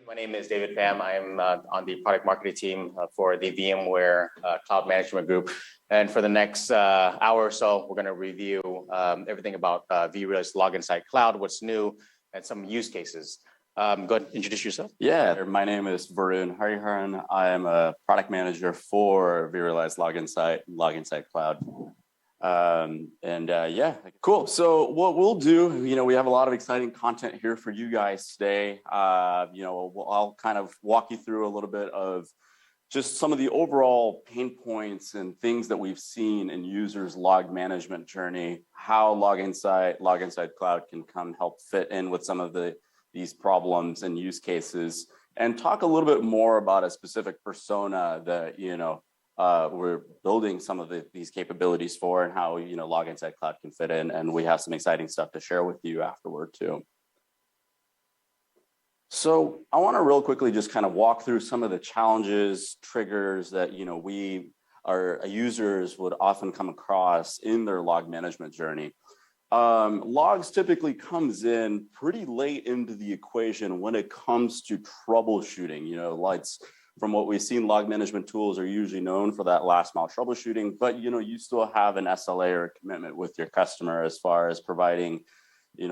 My name is David Pham. I'm on the product marketing team for the VMware Cloud Management Group. And for the next hour or so, we're going to review everything about vRealize Log Inside Cloud, what's new, and some use cases. Go ahead and introduce yourself. Yeah, my name is Varun Hariharan. I am a product manager for vRealize Log Inside Cloud. Yeah, cool. So what we'll do, we have a lot of exciting content here for you guys today. I'll kind of walk you through a little bit of just some of the overall pain points and things that we've seen in users' log management journey, how Log Inside Cloud can come help fit in with some of these problems and use cases, and talk a little bit more about a specific persona that, we're building some of these capabilities for, and how Log Inside Cloud can fit in, and we have some exciting stuff to share with you afterward too. So I want to real quickly just kind of walk through some of the challenges, triggers that our users would often come across in their log management journey. Logs typically comes in pretty late into the equation when it comes to troubleshooting. From what we've seen, log management tools are usually known for that last mile troubleshooting, but you still have an SLA or a commitment with your customer as far as providing,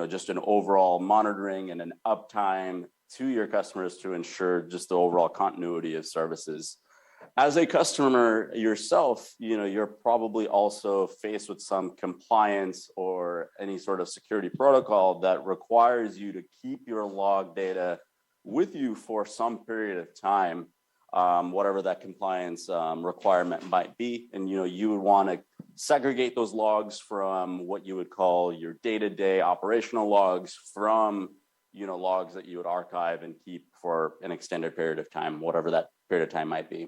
just an overall monitoring and an uptime to your customers to ensure just the overall continuity of services. As a customer yourself, you're probably also faced with some compliance or any sort of security protocol that requires you to keep your log data with you for some period of time. Whatever that compliance requirement might be. And you would want to segregate those logs from what you would call your day-to-day operational logs from logs that you would archive and keep for an extended period of time, whatever that period of time might be.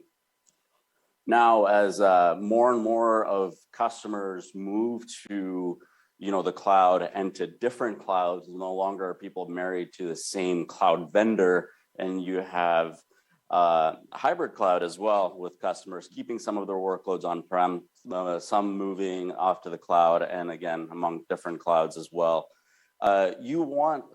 Now, as more and more of customers move to the cloud and to different clouds, no longer are people married to the same cloud vendor, and you have hybrid cloud as well, with customers keeping some of their workloads on-prem, some moving off to the cloud, and again, among different clouds as well. You want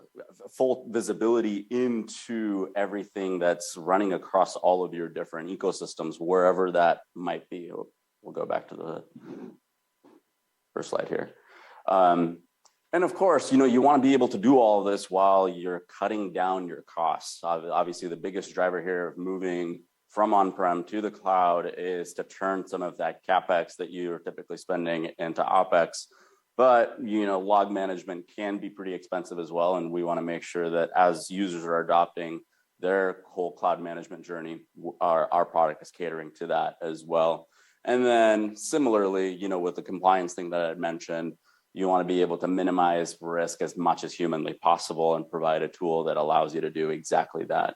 full visibility into everything that's running across all of your different ecosystems, wherever that might be. We'll go back to the first slide here. And of course, you want to be able to do all of this while you're cutting down your costs. Obviously, the biggest driver here of moving from on-prem to the cloud is to turn some of that CapEx that you're typically spending into OpEx. But, log management can be pretty expensive as well. And we want to make sure that as users are adopting their whole cloud management journey, our product is catering to that as well. And then similarly, with the compliance thing that I had mentioned, you want to be able to minimize risk as much as humanly possible and provide a tool that allows you to do exactly that.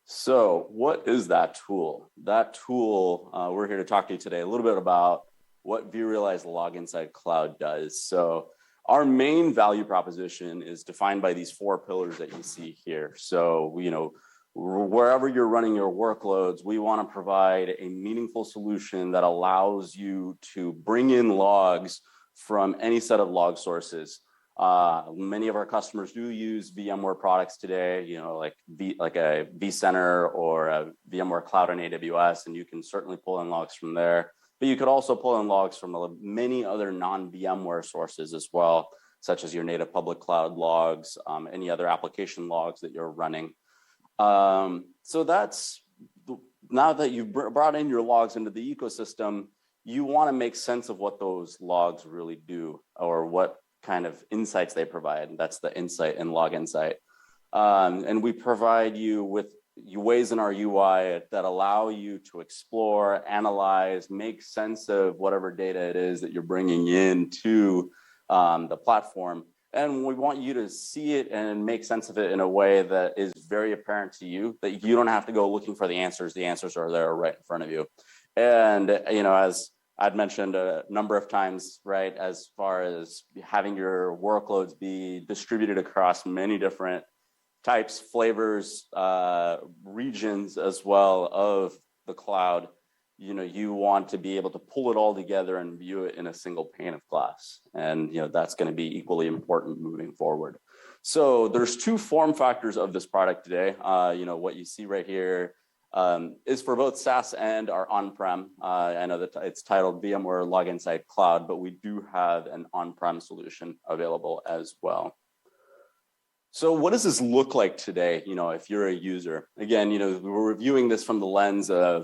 So what is that tool? That tool, we're here to talk to you today a little bit about what vRealize Log Inside Cloud does. So our main value proposition is defined by these 4 pillars that you see here. So, wherever you're running your workloads, we want to provide a meaningful solution that allows you to bring in logs from any set of log sources. Many of our customers do use VMware products today, like a vCenter or a VMware Cloud on AWS, and you can certainly pull in logs from there. But you could also pull in logs from many other non-VMware sources as well, such as your native public cloud logs, any other application logs that you're running. So that's, now that you've brought in your logs into the ecosystem, you want to make sense of what those logs really do, or what kind of insights they provide. And that's the insight in Log Insight. And we provide you with ways in our UI that allow you to explore, analyze, make sense of whatever data it is that you're bringing into the platform. And we want you to see it and make sense of it in a way that is very apparent to you, that you don't have to go looking for the answers. The answers are there right in front of you. And, as I'd mentioned a number of times, right, as far as having your workloads be distributed across many different types, flavors, regions as well of the cloud, you want to be able to pull it all together and view it in a single pane of glass. And that's going to be equally important moving forward. So there's two form factors of this product today. What you see right here is for both SaaS and our on-prem. I know that it's titled VMware Log Insight Cloud, but we do have an on-prem solution available as well. So what does this look like today, if you're a user? Again, we're reviewing this from the lens of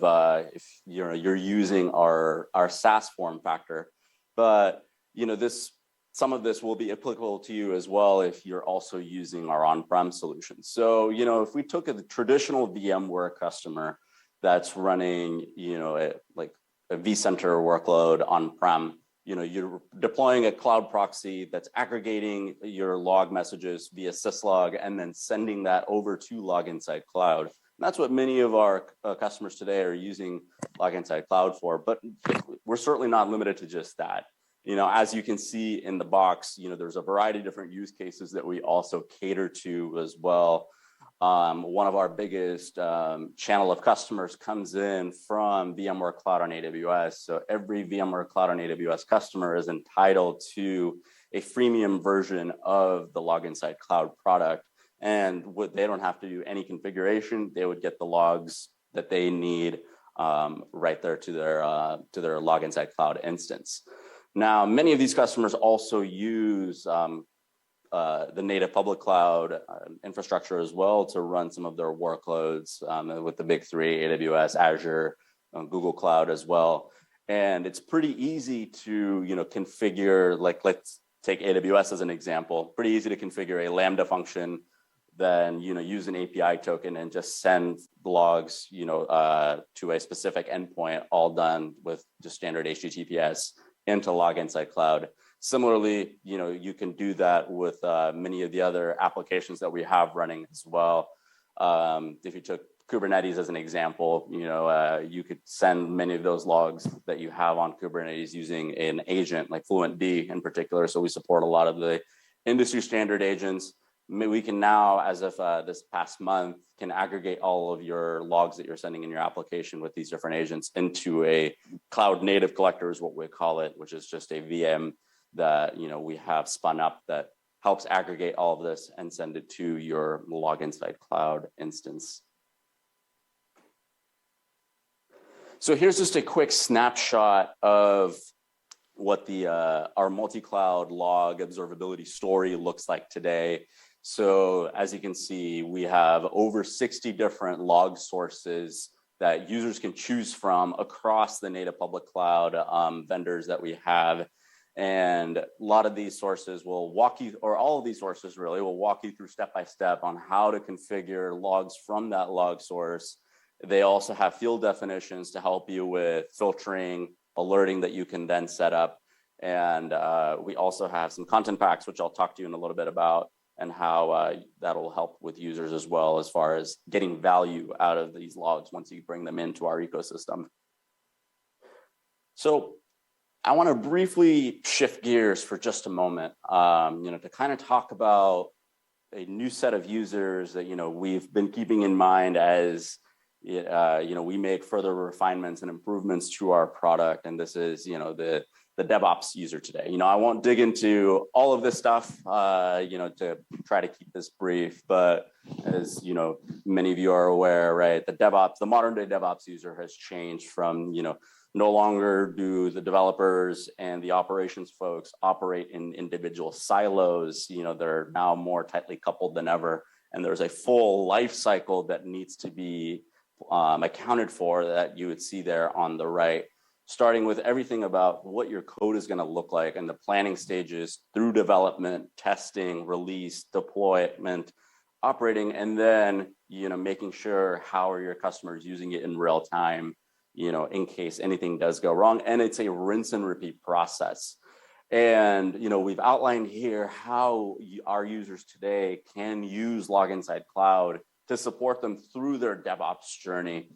if you're using our SaaS form factor, but some of this will be applicable to you as well if you're also using our on-prem solution. So, if we took a traditional VMware customer that's running, like a vCenter workload on-prem, you're deploying a cloud proxy that's aggregating your log messages via syslog and then sending that over to Log Insight Cloud. And that's what many of our customers today are using Log Insight Cloud for, but we're certainly not limited to just that. As you can see in the box, there's a variety of different use cases that we also cater to as well. One of our biggest channel of customers comes in from VMware Cloud on AWS. So every VMware Cloud on AWS customer is entitled to a freemium version of the Log Insight Cloud product. And they don't have to do any configuration. They would get the logs that they need right there to their Log Insight Cloud instance. Now, many of these customers also use the native public cloud infrastructure as well to run some of their workloads with the big three, AWS, Azure, Google Cloud as well. And it's pretty easy to configure, like let's take AWS as an example, pretty easy to configure a Lambda function, then use an API token and just send logs to a specific endpoint, all done with just standard HTTPS into Log Insight Cloud. Similarly, you can do that with many of the other applications that we have running as well. If you took Kubernetes as an example, you could send many of those logs that you have on Kubernetes using an agent like FluentD in particular. So we support a lot of the industry standard agents. We can now, as of this past month, can aggregate all of your logs that you're sending in your application with these different agents into a cloud native collector is what we call it, which is just a VM that we have spun up that helps aggregate all of this and send it to your Log Insight Cloud instance. So here's just a quick snapshot of what our multi-cloud log observability story looks like today. So as you can see, we have over 60 different log sources that users can choose from across the native public cloud vendors that we have. And a lot of these sources will walk you, or all of these sources really, will walk you through step-by-step on how to configure logs from that log source. They also have field definitions to help you with filtering, alerting that you can then set up. And we also have some content packs, which I'll talk to you in a little bit about, and how that'll help with users as well as far as getting value out of these logs once you bring them into our ecosystem. So I want to briefly shift gears for just a moment, to kind of talk about a new set of users that we've been keeping in mind as we make further refinements and improvements to our product, and this is the DevOps user today. I won't dig into all of this stuff, to try to keep this brief, but as many of you are aware, right, the modern day DevOps user has changed from no longer do the developers and the operations folks operate in individual silos. They're now more tightly coupled than ever. And there's a full life cycle that needs to be accounted for that you would see there on the right, starting with everything about what your code is going to look like and the planning stages through development, testing, release, deployment, operating, and then, making sure how are your customers using it in real time, in case anything does go wrong. And it's a rinse and repeat process. And, we've outlined here how our users today can use Log Insight Cloud to support them through their DevOps journey,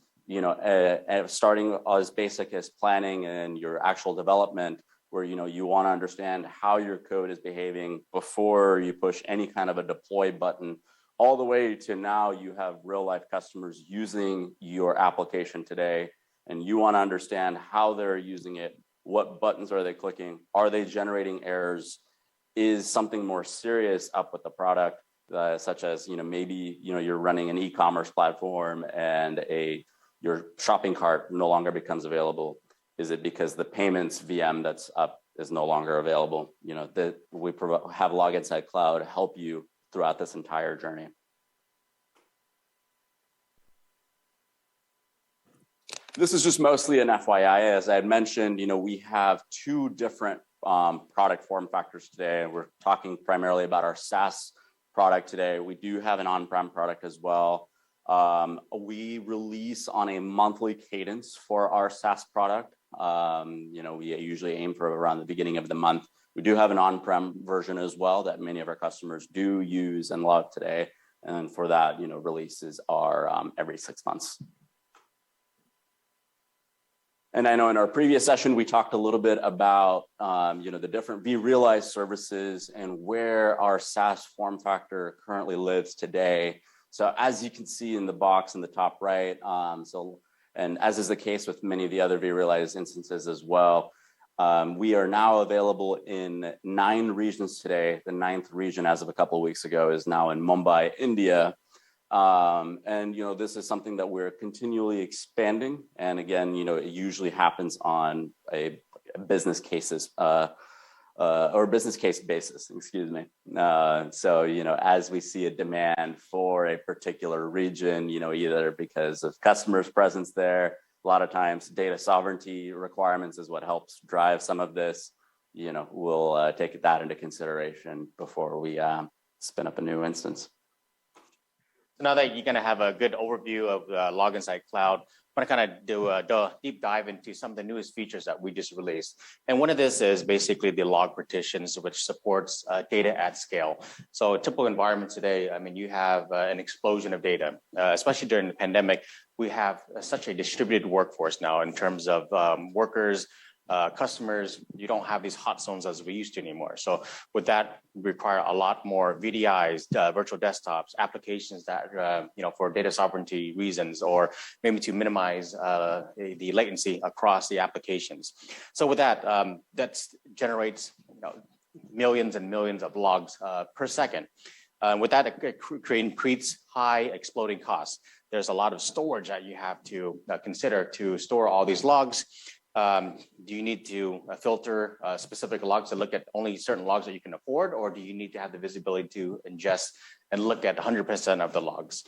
starting as basic as planning and your actual development, where, you want to understand how your code is behaving before you push any kind of a deploy button, all the way to now you have real life customers using your application today and you want to understand how they're using it, what buttons are they clicking, are they generating errors, is something more serious up with the product, such as maybe you're running an e-commerce platform and your shopping cart no longer becomes available. Is it because the payments VM that's up is no longer available? That we have Log Insight Cloud help you throughout this entire journey. This is just mostly an FYI. As I had mentioned, we have two different product form factors today, and we're talking primarily about our SaaS product today. We do have an on-prem product as well. We release on a monthly cadence for our SaaS product. We usually aim for around the beginning of the month. We do have an on-prem version as well that many of our customers do use and love today. And for that, releases are every 6 months. And I know in our previous session, we talked a little bit about the different vRealize services and where our SaaS form factor currently lives today. So as you can see in the box in the top right, and as is the case with many of the other vRealize instances as well, we are now available in 9 regions today. The 9th region, as of a couple of weeks ago, is now in Mumbai, India. And this is something that we're continually expanding. And again, it usually happens on a business cases or business case basis, excuse me. So as we see a demand for a particular region, either because of customers' presence there, a lot of times data sovereignty requirements is what helps drive some of this. We'll take that into consideration before we spin up a new instance. Now that you're going to have a good overview of Log Insight Cloud, I want to kind of do a deep dive into some of the newest features that we just released. And one of this is basically the log partitions, which supports data at scale. So a typical environment today, you have an explosion of data, especially during the pandemic. We have such a distributed workforce now in terms of workers, customers. You don't have these hot zones as we used to anymore. So with that, we require a lot more VDIs, virtual desktops, applications that, for data sovereignty reasons, or maybe to minimize the latency across the applications. So with that, that generates millions and millions of logs per second. With that, it creates high exploding costs. There's a lot of storage that you have to consider to store all these logs. Do you need to filter specific logs to look at only certain logs that you can afford, or do you need to have the visibility to ingest and look at 100% of the logs?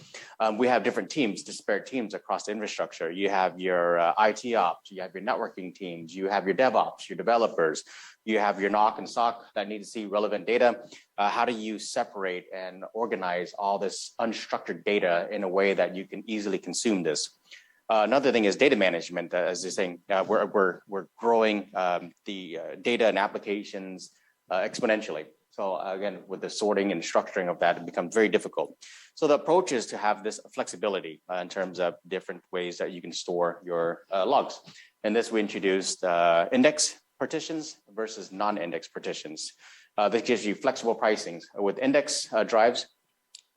We have different teams, disparate teams across the infrastructure. You have your IT ops, you have your networking teams, you have your DevOps, your developers, you have your NOC and SOC that need to see relevant data. How do you separate and organize all this unstructured data in a way that you can easily consume this? Another thing is data management. As you're saying, we're growing the data and applications exponentially. So again, with the sorting and structuring of that, it becomes very difficult. So the approach is to have this flexibility in terms of different ways that you can store your logs. And this we introduced index partitions versus non-index partitions. This gives you flexible pricings. With index drives,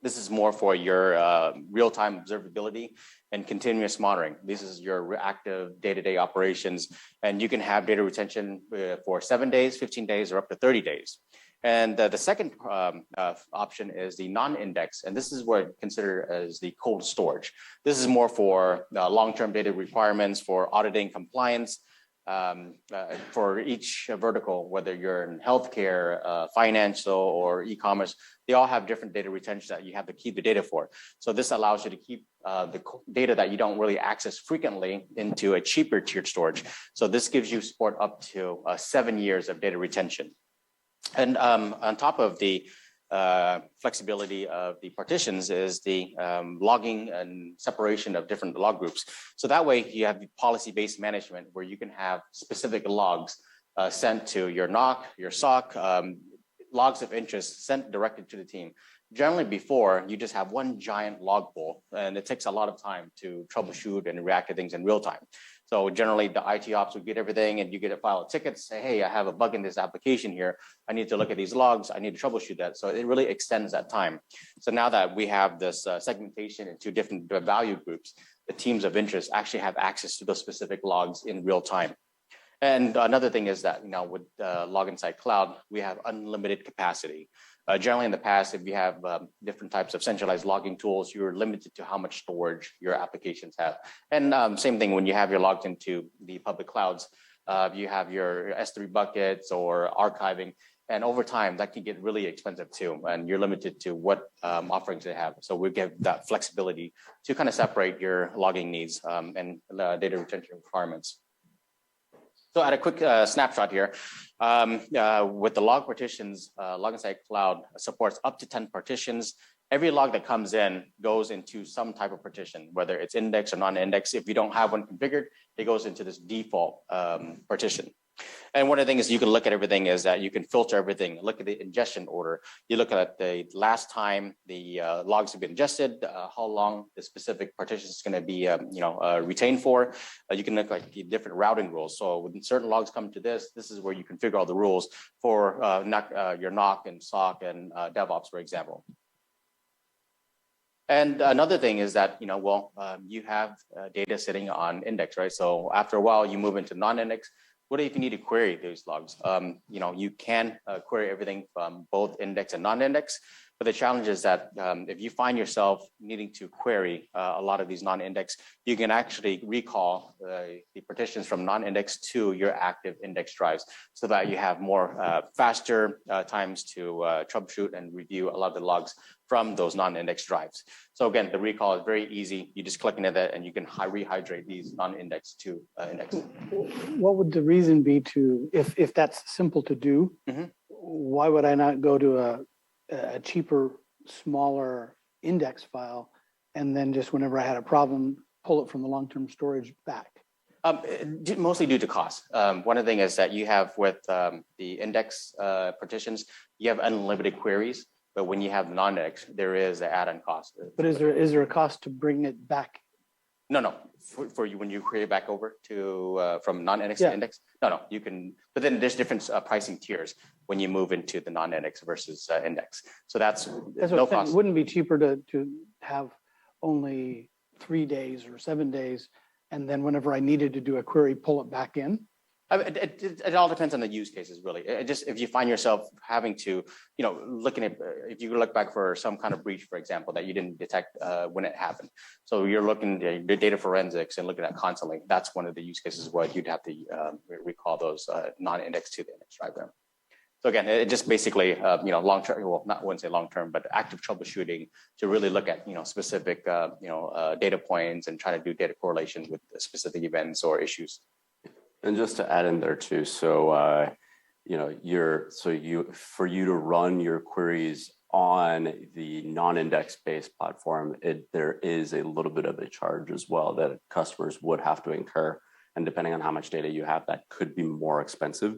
this is more for your real-time observability and continuous monitoring. This is your reactive day-to-day operations, and you can have data retention for 7 days, 15 days, or up to 30 days. And the second option is the non-index, and this is what considered as the cold storage. This is more for long-term data requirements, for auditing compliance, for each vertical, whether you're in healthcare, financial, or e-commerce. They all have different data retention that you have to keep the data for. So this allows you to keep the data that you don't really access frequently into a cheaper tiered storage. So this gives you support up to 7 years of data retention. And on top of the flexibility of the partitions is the logging and separation of different log groups. So that way you have policy-based management where you can have specific logs sent to your NOC, your SOC, logs of interest sent directly to the team. Generally before, you just have one giant log pool, and it takes a lot of time to troubleshoot and react to things in real time. So generally the IT ops would get everything, and you get a file of tickets, say, hey, I have a bug in this application here. I need to look at these logs. I need to troubleshoot that. So it really extends that time. So now that we have this segmentation into different value groups, the teams of interest actually have access to those specific logs in real time. And another thing is that, with Log Insight Cloud, we have unlimited capacity. Generally in the past, if you have different types of centralized logging tools, you're limited to how much storage your applications have. And same thing when you have your logged into the public clouds, you have your S3 buckets or archiving. And over time, that can get really expensive too. And you're limited to what offerings they have. So we give that flexibility to kind of separate your logging needs and data retention requirements. So at a quick snapshot here, with the log partitions, Log Insight Cloud supports up to 10 partitions. Every log that comes in goes into some type of partition, whether it's index or non-index. If you don't have one configured, it goes into this default partition. And one of the things you can look at everything is that you can filter everything. Look at the ingestion order. You look at the last time the logs have been ingested, how long the specific partition is going to be, retained for. You can look at the different routing rules. So when certain logs come to this is where you configure all the rules for your NOC and SOC and DevOps, for example. And another thing is that, you have data sitting on index, right? So after a while, you move into non-index. What if you need to query those logs? You can query everything from both index and non-index, but the challenge is that if you find yourself needing to query a lot of these non-index, you can actually recall the partitions from non-index to your active index drives so that you have more faster times to troubleshoot and review a lot of the logs from those non-index drives. So again, the recall is very easy. You just click into that and you can rehydrate these non-index to index. What would the reason be to, if that's simple to do, why would I not go to a cheaper, smaller index file and then just whenever I had a problem, pull it from the long-term storage back? Mostly due to cost. One of the things is that you have with the index partitions, you have unlimited queries. But when you have non-index, there is an add-on cost. But is there a cost to bring it back? No. For you when you query back over to from non-index to index, no, you can. But then there's different pricing tiers when you move into the non-index versus index. So that's no cost. It wouldn't be cheaper to have only 3 days or 7 days, and then whenever I needed to do a query, pull it back in? It all depends on the use cases, really. If you find yourself having to, looking at, if you look back for some kind of breach, for example, that you didn't detect when it happened. So you're looking at the data forensics and looking at constantly. That's one of the use cases where you'd have to recall those non-index to the index drive there. So again, it just basically, long-term, well, I wouldn't say long-term, but active troubleshooting to really look at, specific, data points and try to do data correlation with specific events or issues. And just to add in there too, so for you to run your queries on the non-index based platform, there is a little bit of a charge as well that customers would have to incur, and depending on how much data you have, that could be more expensive.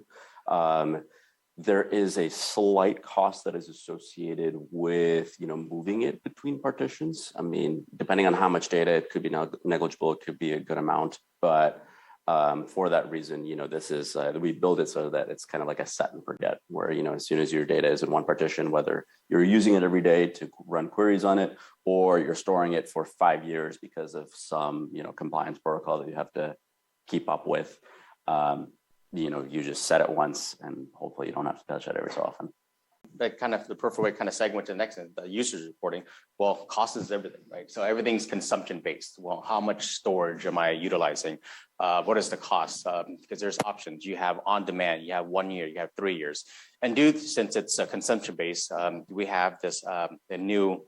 There is a slight cost that is associated with moving it between partitions. I mean, depending on how much data, it could be negligible, it could be a good amount, but for that reason, this is, we build it so that it's kind of like a set and forget, where, as soon as your data is in one partition, whether you're using it every day to run queries on it, or you're storing it for 5 years because of some, compliance protocol that you have to keep up with, you just set it once and hopefully you don't have to touch it every so often. That kind of the perfect way kind of segment to the next the users reporting. Well, cost is everything, right? So everything's consumption based. Well, how much storage am I utilizing? What is the cost? Because there's options. You have on demand, you have 1 year, you have 3 years. And since it's consumption based, we have this the new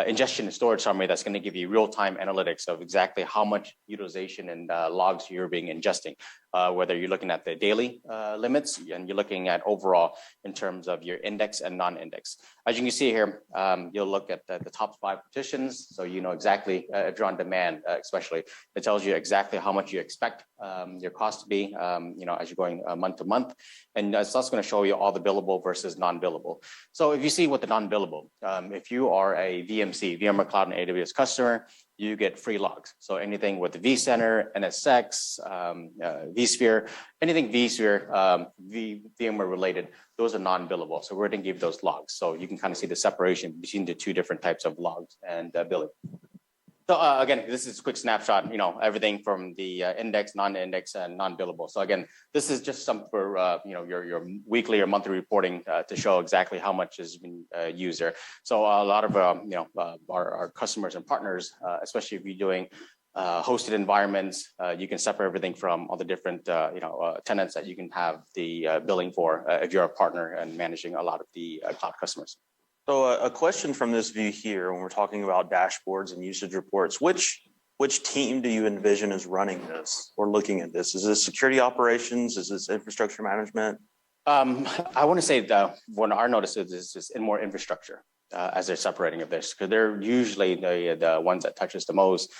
ingestion and storage summary that's going to give you real-time analytics of exactly how much utilization and logs you're being ingesting, whether you're looking at the daily limits and you're looking at overall in terms of your index and non-index. As you can see here, you'll look at the top 5 partitions. So you know exactly if you're on demand, especially, it tells you exactly how much you expect your cost to be, as you're going month to month. And it's also going to show you all the billable versus non-billable. So if you see what the non-billable, if you are a VMC, VMware Cloud and AWS customer, you get free logs. So anything with the vCenter, NSX, vSphere, anything vSphere, VMware related, those are non-billable. So we're going to give those logs. So you can kind of see the separation between the two different types of logs and billing. So again, this is a quick snapshot, everything from the index, non-index, and non-billable. So again, this is just some for your weekly or monthly reporting to show exactly how much has been used there. So a lot of our customers and partners, especially if you're doing hosted environments, you can separate everything from all the different tenants that you can have the billing for if you're a partner and managing a lot of the cloud customers. So a question from this view here, when we're talking about dashboards and usage reports, which team do you envision is running this or looking at this? Is this security operations? Is this infrastructure management? I want to say that one of our notices is just in more infrastructure as they're separating of this, because they're usually the ones that touch us the most.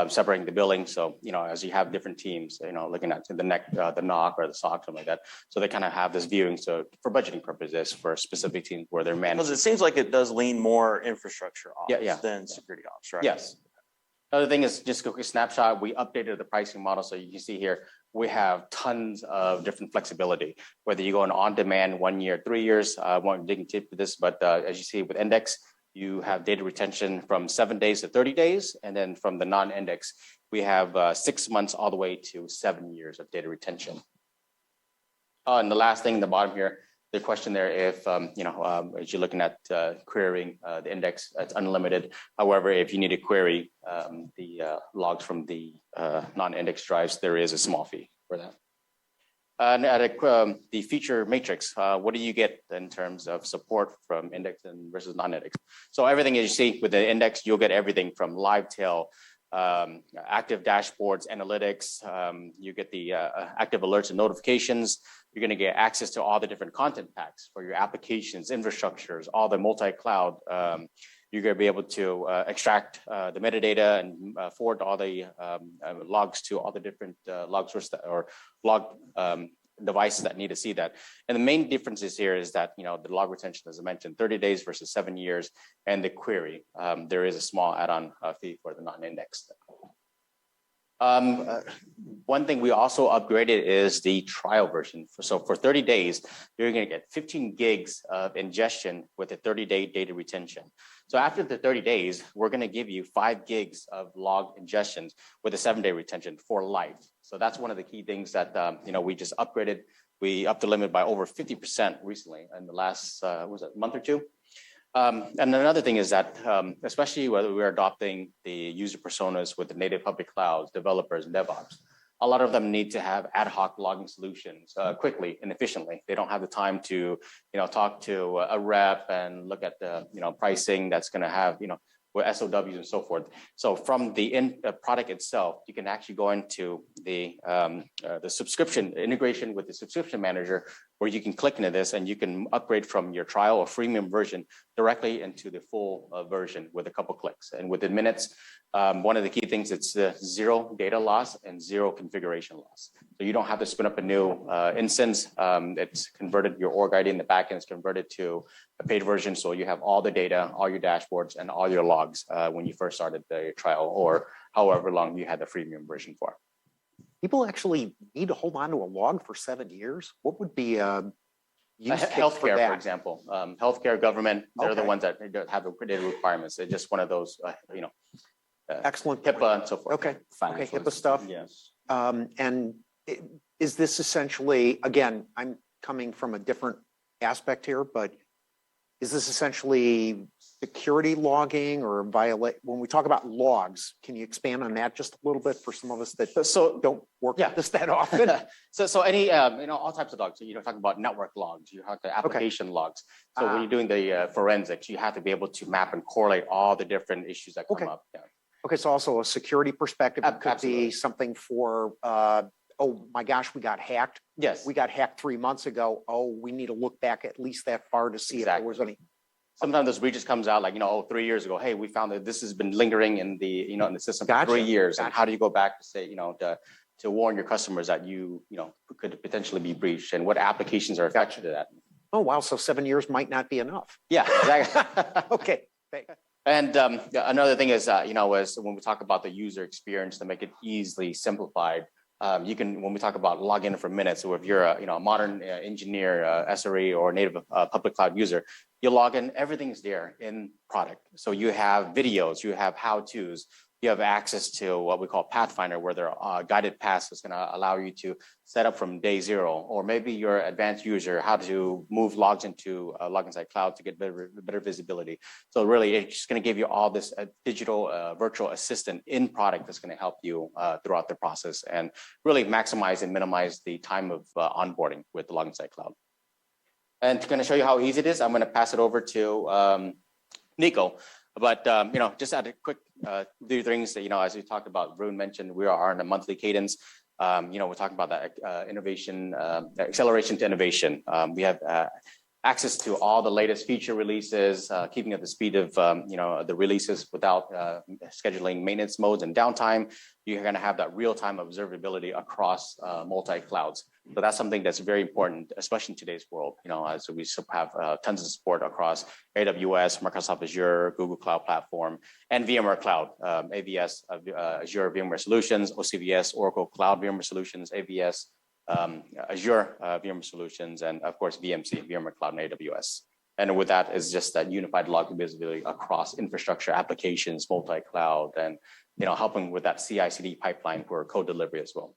Separating the billing. So, as you have different teams, looking at the NOC or the SOC, something like that. So they kind of have this viewing. So for budgeting purposes, for specific teams where they're managing. Because it seems like it does lean more infrastructure ops than security ops, right? Yes. Other thing is just a quick snapshot. We updated the pricing model. So you can see here, we have tons of different flexibility, whether you go on demand 1 year, 3 years. I won't dig into this, but as you see with index, you have data retention from 7 days to 30 days. And then from the non-index, we have 6 months all the way to 7 years of data retention. And the last thing, the bottom here, the question there, if, as you're looking at querying the index, it's unlimited. However, if you need to query the logs from the non-index drives, there is a small fee for that. And at the feature matrix, what do you get in terms of support from index and versus non-index? So everything as you see with the index, you'll get everything from live tail, active dashboards, analytics. You get the active alerts and notifications. You're going to get access to all the different content packs for your applications, infrastructures, all the multi-cloud. You're going to be able to extract the metadata and forward all the logs to all the different log source or log devices that need to see that. And the main differences here is that, the log retention, as I mentioned, 30 days versus 7 years, and the query. There is a small add-on fee for the non-indexed. One thing we also upgraded is the trial version. So for 30 days, you're going to get 15 gigs of ingestion with a 30-day data retention. So after the 30 days, we're going to give you 5 gigs of log ingestions with a 7-day retention for life. So that's one of the key things that we just upgraded. We upped the limit by over 50% recently in the last month or two. And another thing is that, especially whether we're adopting the user personas with the native public clouds, developers, and DevOps, a lot of them need to have ad hoc logging solutions quickly and efficiently. They don't have the time to, talk to a rep and look at the, pricing that's going to have, with SOWs and so forth. So from the product itself, you can actually go into the subscription integration with the subscription manager, where you can click into this and you can upgrade from your trial or freemium version directly into the full version with a couple clicks. And within minutes, one of the key things, it's zero data loss and zero configuration loss. So you don't have to spin up a new instance. It's converted, your org ID in the backend is converted to a paid version. So you have all the data, all your dashboards, and all your logs when you first started the trial, or however long you had the freemium version for. People actually need to hold on to a log for 7 years. What would be use case healthcare, for that? For example, healthcare, government, they're the Okay. ones that have the data requirements. They're just one of those, Excellent. HIPAA and so forth. Okay. Okay. Financial HIPAA stuff. Yes. And is this essentially, again, I'm coming from a different aspect here, but is this essentially security logging or when we talk about logs, can you expand on that just a little bit for some of us that don't work with this that often? So any, all types of logs. So you're talking about network logs, you have the application logs. So when you're doing the forensics, you have to be able to map and correlate all the different issues that come up. Yeah. Okay, so also a security perspective, it could Absolutely. be something for, oh my gosh, we got hacked. Yes. We got hacked 3 months ago. Oh, we need to look back at least that far to see if there was any. Sometimes this breach comes out like, 3 years ago, hey, we found that this has been lingering in the, in the system for 3 years. And how do you go back to say, to warn your customers that you could potentially be breached, and what applications are affected to that? Oh, wow. So 7 years might not be enough. Yeah, exactly. Okay. And another thing is, is when we talk about the user experience to make it easily simplified, you can, when we talk about login for minutes, so if you're a modern engineer, SRE, or native public cloud user, you log in, everything's there in product. So you have videos, you have how-tos, you have access to what we call Pathfinder, where there are guided paths that's going to allow you to set up from day zero, or maybe you're an advanced user, how to move logs into Log Insight Cloud to get better visibility. So really, it's just going to give you all this digital virtual assistant in product that's going to help you throughout the process and really maximize and minimize the time of onboarding with the Log Insight Cloud. And to kind of show you how easy it is, I'm going to pass it over to Nico. But just at a quick few things that, as we talked about, Varun mentioned, we are on a monthly cadence. We're talking about that innovation, acceleration to innovation. We have access to all the latest feature releases, keeping at the speed of the releases without scheduling maintenance modes and downtime. You're going to have that real-time observability across multi-clouds. So that's something that's very important, especially in today's world. As we have tons of support across AWS, Microsoft Azure, Google Cloud Platform, and VMware Cloud, AVS, Azure VMware Solutions, OCVS, Oracle Cloud VMware Solutions, AVS, Azure VMware Solutions, and of course VMC, VMware Cloud and AWS. And with that is just that unified log visibility across infrastructure, applications, multi-cloud, and helping with that CI/CD pipeline for code delivery as well.